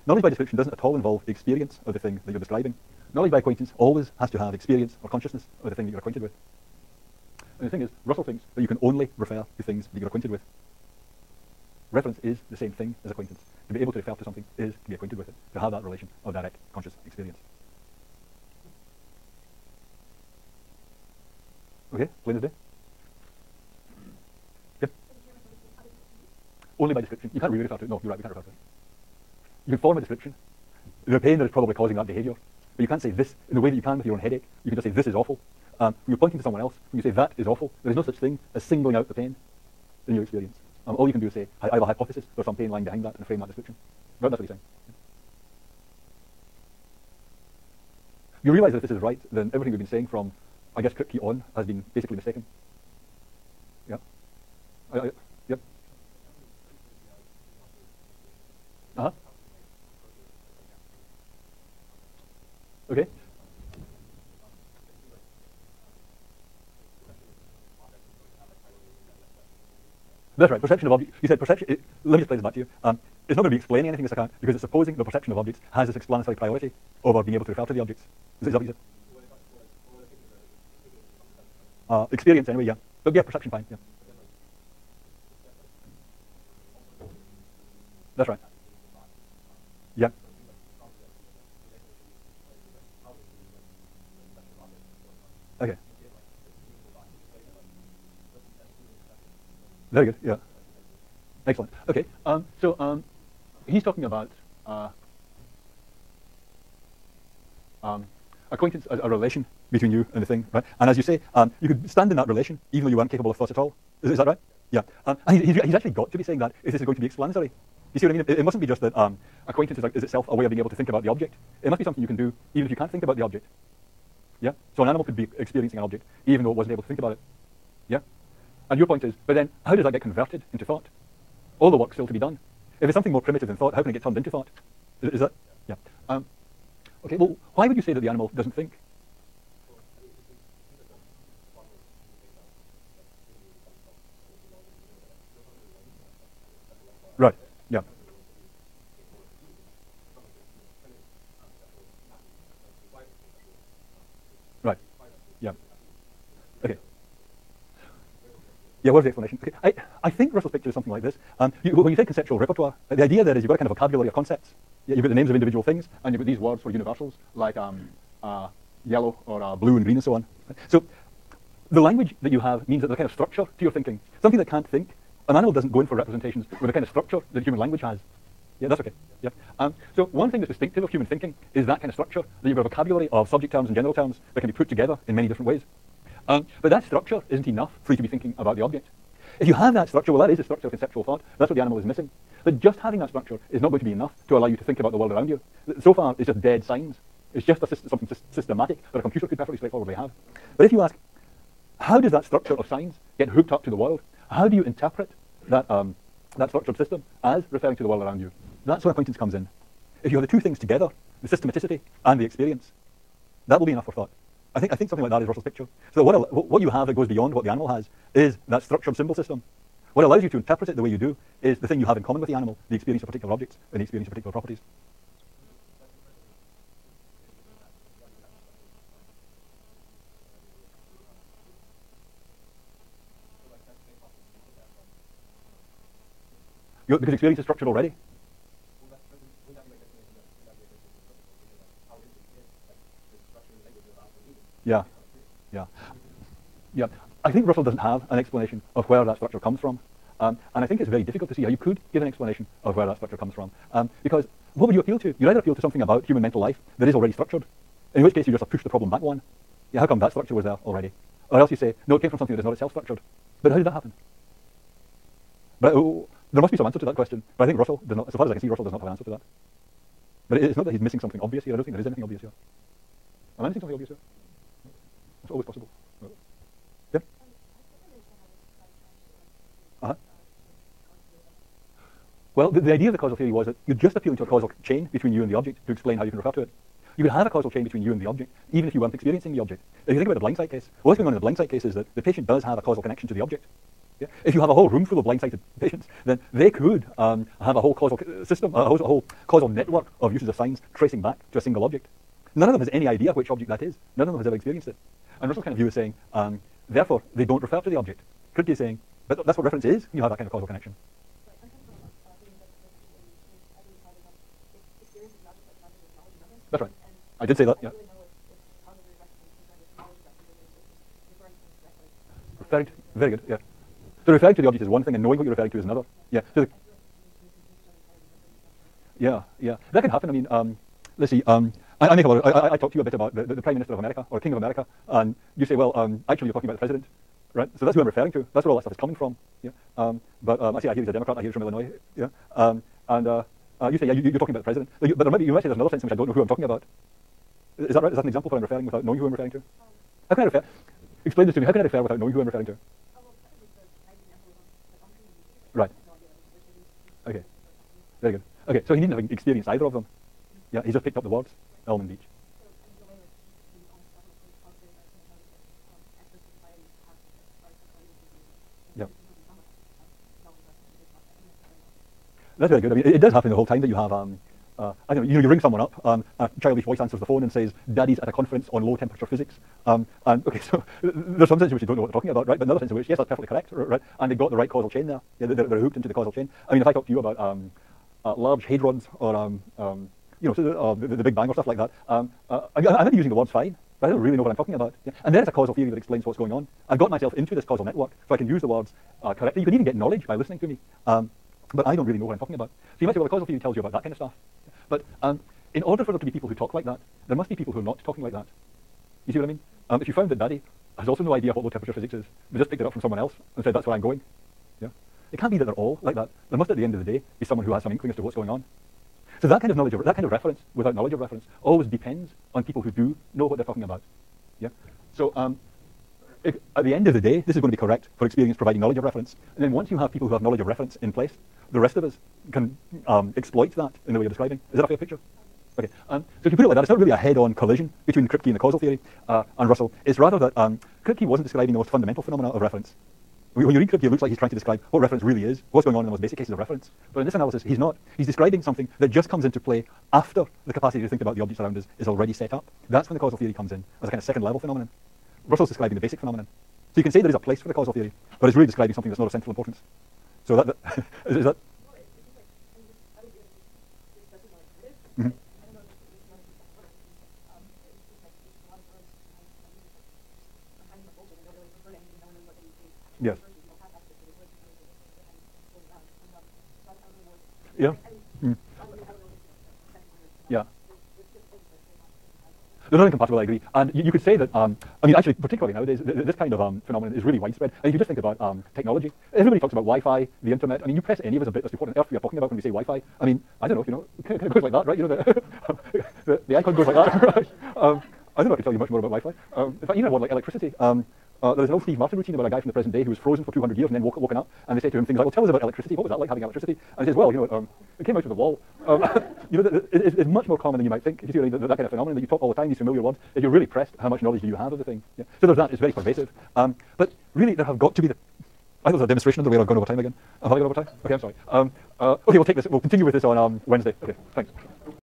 knowledge by description doesn't at all involve the experience of the thing that you're describing. Knowledge by acquaintance always has to have experience or consciousness of the thing that you're acquainted with. And the thing is, Russell thinks that you can only refer to things that you're acquainted with. Reference is the same thing as acquaintance. To be able to refer to something is to be acquainted with it, to have that relation of direct conscious experience. Okay, plain as day. Yep. Only by description. You can't really refer to it. No, you're right, we can't refer to it. You can form a description. The pain that is probably causing that behaviour. But you can't say this in the way that you can with your own headache. You can just say this is awful. When you're pointing to someone else, when you say that is awful, there is no such thing as singling out the pain in your experience. All you can do is say, I have a hypothesis, there's some pain lying behind that, and frame that description. Right, that's what he's saying. You realise that if this is right, then everything we've been saying from, I guess, Kripke on has been basically mistaken. Yeah. Yep. Uh-huh. Okay. That's right, perception of objects. You said perception, let me just play this back to you. It's not going to be explaining anything this account because it's supposing the perception of objects has this explanatory priority over being able to refer to the objects. Is that what you said? Experience anyway, yeah. But yeah, perception fine, yeah. That's right. Yeah. Okay. Very good, yeah. Excellent. Okay, so he's talking about acquaintance as a relation between you and the thing, right? And as you say, you could stand in that relation even though you weren't capable of thought at all. Is that right? Yeah. And he's actually got to be saying that if this is going to be explanatory. You see what I mean? It mustn't be just that acquaintance is itself a way of being able to think about the object. It must be something you can do even if you can't think about the object. Yeah? So an animal could be experiencing an object even though it wasn't able to think about it. Yeah? And your point is, but then how does that get converted into thought? All the work's still to be done. If it's something more primitive than thought, how can it get turned into thought? Is that? Yeah. Okay, well, why would you say that the animal doesn't think? Right, yeah. Right, yeah. Okay. Yeah, where's the explanation? Okay. I think Russell's picture is something like this. When you say conceptual repertoire, the idea there is you've got a kind of vocabulary of concepts. You've got the names of individual things, and you've got these words for universals, like yellow or blue and green and so on. So the language that you have means that there's a kind of structure to your thinking. Something that can't think. An animal doesn't go in for representations with the kind of structure that human language has. Yeah, that's okay. Yeah. So one thing that's distinctive of human thinking is that kind of structure, that you've got a vocabulary of subject terms and general terms that can be put together in many different ways. But that structure isn't enough for you to be thinking about the object. If you have that structure, well, that is the structure of conceptual thought. That's what the animal is missing. But just having that structure is not going to be enough to allow you to think about the world around you. So far, it's just dead signs. It's just something systematic that a computer could perfectly straightforwardly have. But if you ask, how does that structure of signs get hooked up to the world? How do you interpret that structured system as referring to the world around you? That's where acquaintance comes in. If you have the two things together, the systematicity and the experience, that will be enough for thought. I think something like that is Russell's picture. So what you have that goes beyond what the animal has is that structured symbol system. What allows you to interpret it the way you do is the thing you have in common with the animal, the experience of particular objects and the experience of particular properties. Because experience is structured already. Yeah. I think Russell doesn't have an explanation of where that structure comes from. And I think it's very difficult to see how you could give an explanation of where that structure comes from. Because what would you appeal to? You'd either appeal to something about human mental life that is already structured, in which case you just push the problem back one. Yeah, how come that structure was there already? Or else you say, no, it came from something that is not itself structured. But how did that happen? But there must be some answer to that question. But I think Russell does not, as far as I can see, Russell does not have an answer to that. But it's not that he's missing something obvious here. I don't think there is anything obvious here. Am I missing something obvious here? It's always possible. Yeah? Well, the idea of the causal theory was that you're just appealing to a causal chain between you and the object to explain how you can refer to it. You could have a causal chain between you and the object, even if you weren't experiencing the object. If you think about the blind sight case, what's going on in the blind sight case is that the patient does have a causal connection to the object. Yeah? If you have a whole room full of blindsighted patients, then they could have a whole causal system, a whole causal network of uses of signs tracing back to a single object. None of them has any idea which object that is. None of them has ever experienced it. And Russell's kind of view is saying, therefore, they don't refer to the object. Kripke is saying, but that's what reference is. You have that kind of causal connection. That's right. I did say that, yeah. Referring to, very good, yeah. So referring to the object is one thing, and knowing what you're referring to is another. Yeah. So yeah. That can happen. I mean, let's see. I make a lot. I talk to you a bit about the Prime Minister of America or King of America, and you say, well, actually, you're talking about the president, right? So that's who I'm referring to. That's where all that stuff is coming from. Yeah. But I say I hear he's a Democrat. I hear he's from Illinois. Yeah. You say you're talking about the president. But you might say there's another sense in which I don't know who I'm talking about. Is that right? Is that an example of what I'm referring without knowing who I'm referring to? How can I refer? Explain this to me. How can I refer without knowing who I'm referring to? Right. Okay. Very good. Okay, so he needn't have experienced either of them. Yeah, he just picked up the words, Elm Beach. Yeah. That's very good. I mean, it does happen the whole time that you have, I don't know, you ring someone up, a childish voice answers the phone and says, Daddy's at a conference on low temperature physics. And okay, so there's some sense in which you don't know what they're talking about, right? But another sense in which, yes, that's perfectly correct, right? And they've got the right causal chain there. Yeah, they're hooked into the causal chain. I mean, if I talk to you about large hadrons or, the Big Bang or stuff like that, I might be using the words fine, but I don't really know what I'm talking about. Yeah? And there's a causal theory that explains what's going on. I've got myself into this causal network, so I can use the words correctly. You can even get knowledge by listening to me. But I don't really know what I'm talking about. So you might say, well, the causal theory tells you about that kind of stuff. But in order for there to be people who talk like that, there must be people who are not talking like that. You see what I mean? If you found that Daddy has also no idea what low temperature physics is, but just picked it up from someone else and said, that's where I'm going. Yeah? It can't be that they're all like that. There must, at the end of the day, be someone who has some inkling as to what's going on. So that kind of knowledge, that kind of reference, without knowledge of reference, always depends on people who do know what they're talking about. Yeah. So at the end of the day, this is going to be correct for experience providing knowledge of reference. And then once you have people who have knowledge of reference in place, the rest of us can exploit that in the way you're describing. Is that a fair picture? Okay. So if you put it like that, it's not really a head-on collision between Kripke and the causal theory and Russell. It's rather that Kripke wasn't describing the most fundamental phenomena of reference. When you read Kripke, it looks like he's trying to describe what reference really is, what's going on in the most basic cases of reference. But in this analysis, he's not. He's describing something that just comes into play after the capacity to think about the objects around us is already set up. That's when the causal theory comes in as a kind of second-level phenomenon. Russell's describing the basic phenomenon. So you can say there is a place for the causal theory, but it's really describing something that's not of central importance. So that is that. Mm-hmm. Yes. Yeah. Mm. Yeah. They're not incompatible, I agree. And you could say that, I mean, actually, particularly nowadays, this kind of phenomenon is really widespread. And if you just think about technology, everybody talks about Wi-Fi, the internet. I mean, you press any of us a bit as to what on earth we are talking about when we say Wi-Fi. I mean, I don't know if you know, it goes like that, right? You know, the icon goes like that, right? I don't know if I can tell you much more about Wi-Fi. In fact, even one like electricity. There's an old Steve Martin routine about a guy from the present day who was frozen for 200 years and then woken up, and they say to him things like, well, tell us about electricity. What was that like, having electricity? And he says, well, it came out of the wall. It's much more common than you might think. If you see that kind of phenomenon that you talk all the time, these familiar words, if you're really pressed, how much knowledge do you have of the thing? Yeah. So there's that. It's very pervasive. But really, there have got to be I thought it was a demonstration of the way I've gone over time again. Have I gone over time? Okay, I'm sorry. Okay, we'll take this. We'll continue with this on Wednesday. Okay, thanks.